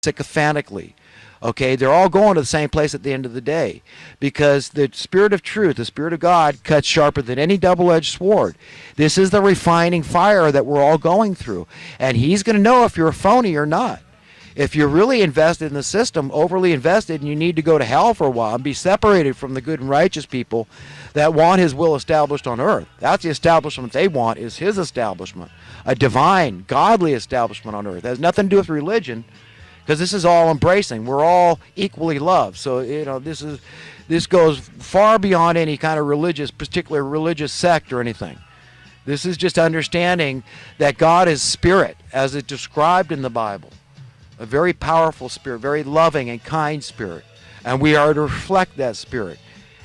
sycophantically. Okay, they're all going to the same place at the end of the day, because the Spirit of truth, the Spirit of God, cuts sharper than any double-edged sword. This is the refining fire that we're all going through, and He's going to know if you're a phony or not. If you're really invested in the system, overly invested, and you need to go to hell for a while and be separated from the good and righteous people that want His will established on earth. That's the establishment they want, is His establishment, a divine, godly establishment on earth. It has nothing to do with religion, because this is all embracing. We're all equally loved. So this goes far beyond any kind of particular religious sect or anything. This is just understanding that God is spirit, as it's described in the Bible. A very powerful spirit, very loving and kind spirit. And we are to reflect that spirit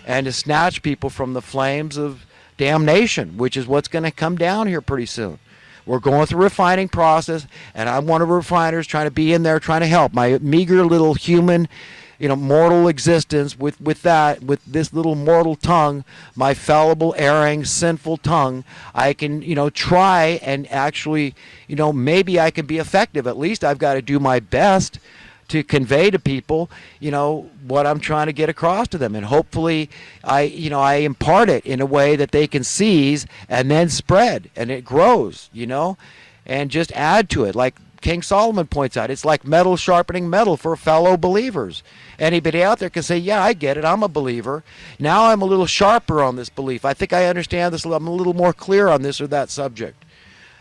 and to snatch people from the flames of damnation, which is what's going to come down here pretty soon. We're going through a refining process, and I'm one of the refiners trying to be in there, trying to help. My meager little human, mortal existence with this little mortal tongue, my fallible, erring, sinful tongue, I can, try and actually, maybe I can be effective. At least I've got to do my best to convey to people, what I'm trying to get across to them. And hopefully I impart it in a way that they can seize and then spread, and it grows, and just add to it. Like King Solomon points out, it's like metal sharpening metal for fellow believers. Anybody out there can say, yeah, I get it. I'm a believer. Now I'm a little sharper on this belief. I think I understand this. I'm a little more clear on this or that subject.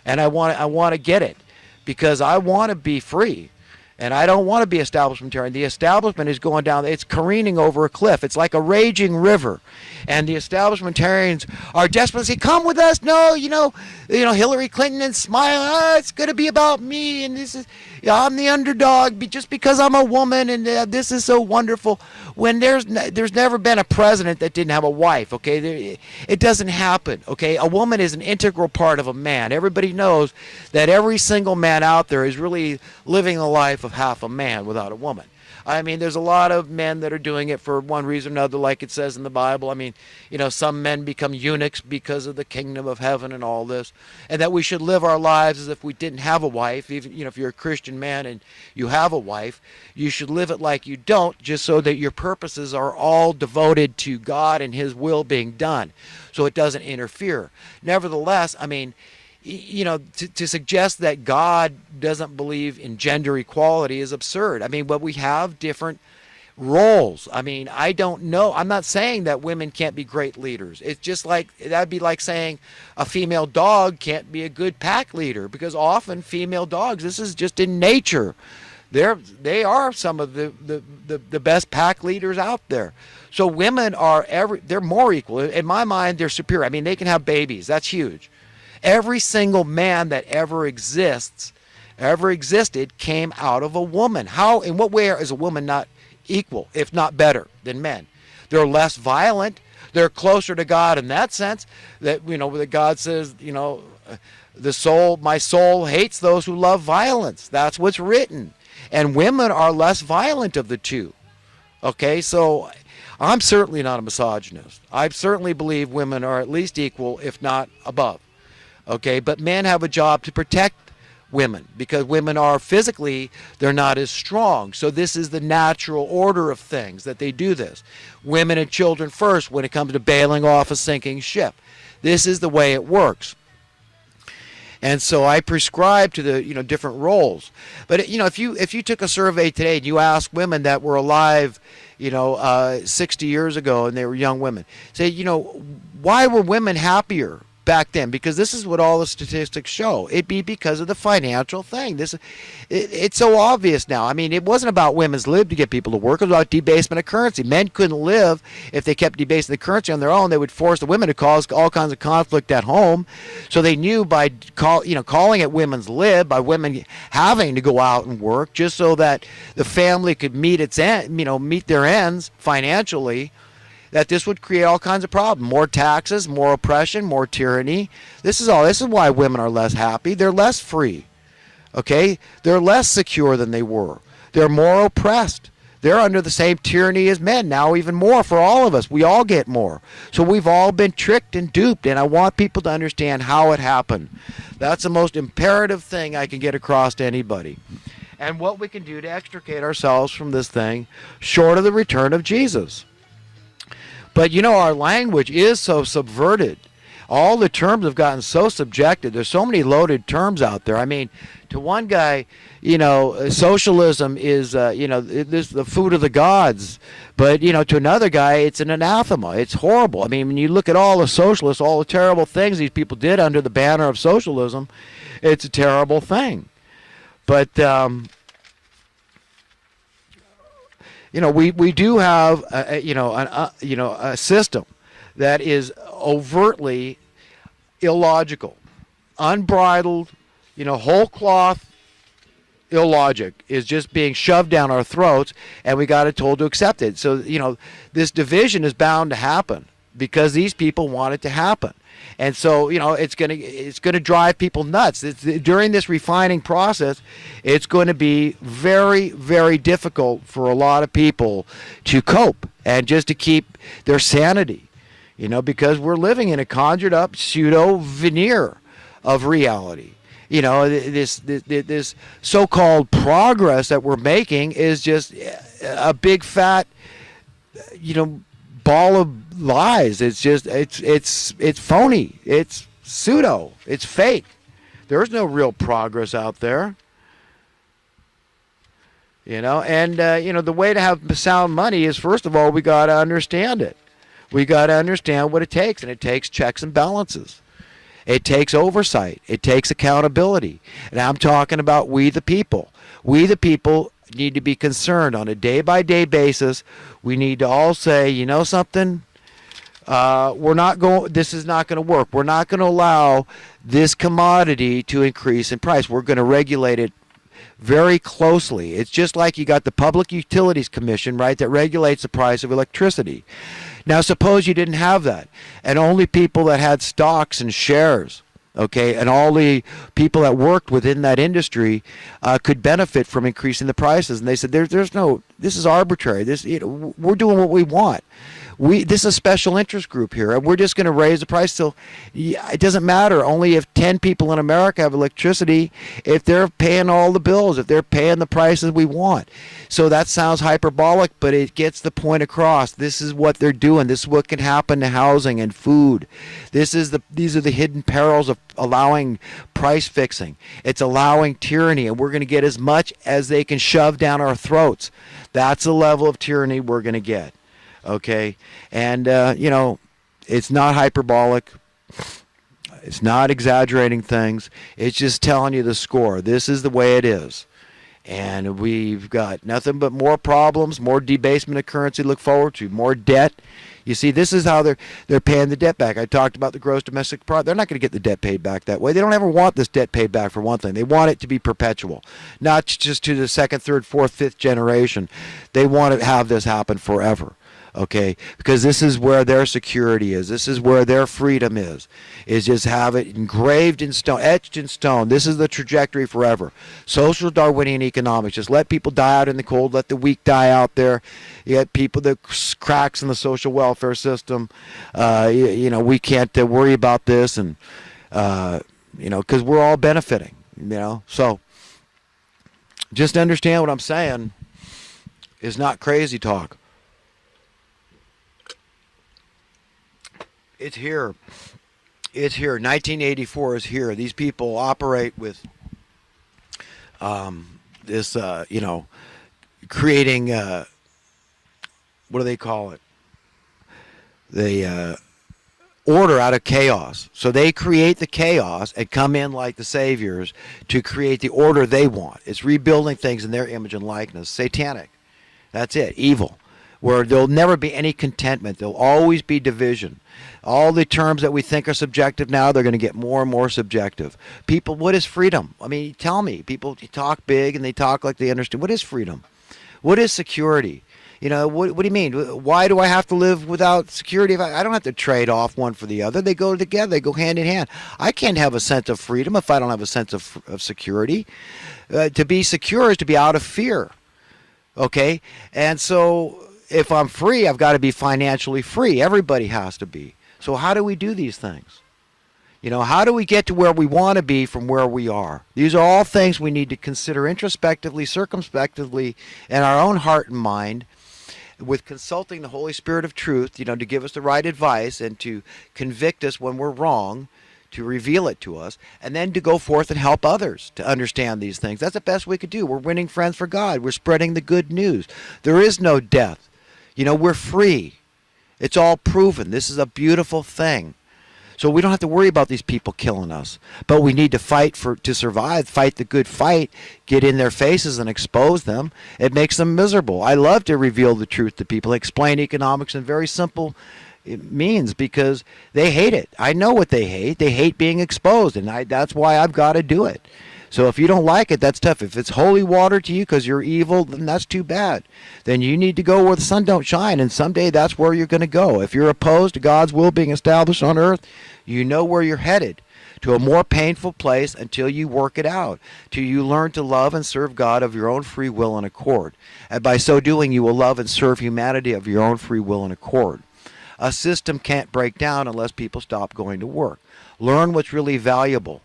And I want to get it, because I want to be free. And I don't want to be establishmentarian. The establishment is going down. It's careening over a cliff. It's like a raging river. And the establishmentarians are desperate to say, come with us. No, Hillary Clinton, and smile. It's going to be about me. And this is, I'm the underdog just because I'm a woman. And this is so wonderful. When there's never been a president that didn't have a wife. Okay, it doesn't happen. Okay, a woman is an integral part of a man. Everybody knows that every single man out there is really living the life of half a man without a woman. I mean, there's a lot of men that are doing it for one reason or another, like it says in the Bible. I mean, some men become eunuchs because of the kingdom of heaven and all this, and that we should live our lives as if we didn't have a wife. Even, if you're a Christian man and you have a wife, you should live it like you don't, just so that your purposes are all devoted to God and His will being done, so it doesn't interfere. Nevertheless, I mean, to suggest that God doesn't believe in gender equality is absurd. I mean, but we have different roles. I mean, I don't know. I'm not saying that women can't be great leaders. It's just like, that'd be like saying a female dog can't be a good pack leader, because often female dogs, this is just in nature. They are some of the best pack leaders out there. So women they're more equal. In my mind, they're superior. I mean, they can have babies. That's huge. Every single man that ever existed, came out of a woman. How, in what way is a woman not equal, if not better, than men? They're less violent. They're closer to God in that sense. That that God says, my soul hates those who love violence. That's what's written. And women are less violent of the two. Okay, so I'm certainly not a misogynist. I certainly believe women are at least equal, if not above. Okay, but men have a job to protect women, because women are physically, they're not as strong. So this is the natural order of things that they do this. Women and children first when it comes to bailing off a sinking ship. This is the way it works. And so I prescribe to the different roles. But if you took a survey today and you asked women that were alive 60 years ago, and they were young women, say, why were women happier back then? Because this is what all the statistics show. It'd be because of the financial thing. It's so obvious now. I mean, it wasn't about women's lib to get people to work. It was about debasement of currency. Men couldn't live if they kept debasing the currency on their own. They would force the women to cause all kinds of conflict at home. So they knew by calling it women's lib, by women having to go out and work, just so that the family could meet meet their ends financially, that this would create all kinds of problems. More taxes, more oppression, more tyranny. This is why women are less happy. They're less free. Okay? They're less secure than they were. They're more oppressed. They're under the same tyranny as men, now even more for all of us. We all get more. So we've all been tricked and duped, and I want people to understand how it happened. That's the most imperative thing I can get across to anybody. and what we can do to extricate ourselves from this thing short of the return of Jesus. But our language is so subverted. All the terms have gotten so subjected. There's so many loaded terms out there. I mean, to one guy, socialism is, this the food of the gods. But, to another guy, it's an anathema. It's horrible. I mean, when you look at all the socialists, all the terrible things these people did under the banner of socialism, it's a terrible thing. But, we do have, a system that is overtly illogical, unbridled, whole cloth illogic is just being shoved down our throats, and we got it told to accept it. So, this division is bound to happen because these people want it to happen. And so, it's gonna drive people nuts. During this refining process, it's going to be very, very difficult for a lot of people to cope and just to keep their sanity, because we're living in a conjured up pseudo veneer of reality. This so-called progress that we're making is just a big fat, ball of lies. It's just it's phony. It's pseudo. It's fake. There's no real progress out there. And the way to have sound money is, first of all, we got to understand it. We got to understand what it takes, and it takes checks and balances. It takes oversight. It takes accountability. And I'm talking about we the people. We the people need to be concerned on a day-by-day basis. We need to all say, something, this is not going to work. We're not going to allow this commodity to increase in price. We're going to regulate it very closely. It's just like you got the Public Utilities Commission, right, that regulates the price of electricity. Now, suppose you didn't have that, and only people that had stocks and shares, okay, and all the people that worked within that industry could benefit from increasing the prices. And they said, "There's no. This is arbitrary. We're doing what we want. This is a special interest group here, and we're just going to raise the price till it doesn't matter. Only if 10 people in America have electricity, if they're paying all the bills, if they're paying the prices we want." So that sounds hyperbolic, but it gets the point across. This is what they're doing. This is what can happen to housing and food. These are the hidden perils of allowing price fixing. It's allowing tyranny, and we're going to get as much as they can shove down our throats. That's the level of tyranny we're going to get. Okay, and it's not hyperbolic. It's not exaggerating things. It's just telling you the score. This is the way it is, and we've got nothing but more problems, more debasement of currency to look forward to, more debt. You see, this is how they're paying the debt back. I talked about the gross domestic product. They're not going to get the debt paid back that way. They don't ever want this debt paid back, for one thing. They want it to be perpetual, not just to the second, third, fourth, fifth generation. They want to have this happen forever. Okay, because this is where their security is. This is where their freedom is just have it engraved in stone, etched in stone. This is the trajectory forever. Social Darwinian economics. Just let people die out in the cold. Let the weak die out there. You get people that cracks in the social welfare system. We can't worry about this, and because we're all benefiting. So just understand what I'm saying is not crazy talk. It's here. It's here. 1984 is here. These people operate with this, creating, what do they call it? The order out of chaos. So they create the chaos and come in like the saviors to create the order they want. It's rebuilding things in their image and likeness. Satanic. That's it. Evil. Where there'll never be any contentment. There'll always be division. All the terms that we think are subjective now, they're going to get more and more subjective. People, what is freedom? I mean, tell me. People talk big and they talk like they understand. What is freedom? What is security? What do you mean? Why do I have to live without security? I don't have to trade off one for the other. They go together. They go hand in hand. I can't have a sense of freedom if I don't have a sense of security. To be secure is to be out of fear. Okay? And so if I'm free, I've got to be financially free. Everybody has to be. So how do we do these things? How do we get to where we want to be from where we are? These are all things we need to consider introspectively, circumspectively, in our own heart and mind, with consulting the Holy Spirit of truth, to give us the right advice and to convict us when we're wrong, to reveal it to us, and then to go forth and help others to understand these things. That's the best we could do. We're winning friends for God. We're spreading the good news. There is no death. We're free. It's all proven. This is a beautiful thing. So we don't have to worry about these people killing us. But we need to fight to survive, fight the good fight, get in their faces and expose them. It makes them miserable. I love to reveal the truth to people, explain economics in very simple means, because they hate it. I know what they hate. They hate being exposed, and that's why I've got to do it. So if you don't like it, that's tough. If it's holy water to you because you're evil, then that's too bad. Then you need to go where the sun don't shine, and someday that's where you're going to go. If you're opposed to God's will being established on earth, you know where you're headed, to a more painful place until you work it out, till you learn to love and serve God of your own free will and accord. And by so doing, you will love and serve humanity of your own free will and accord. A system can't break down unless people stop going to work. Learn what's really valuable.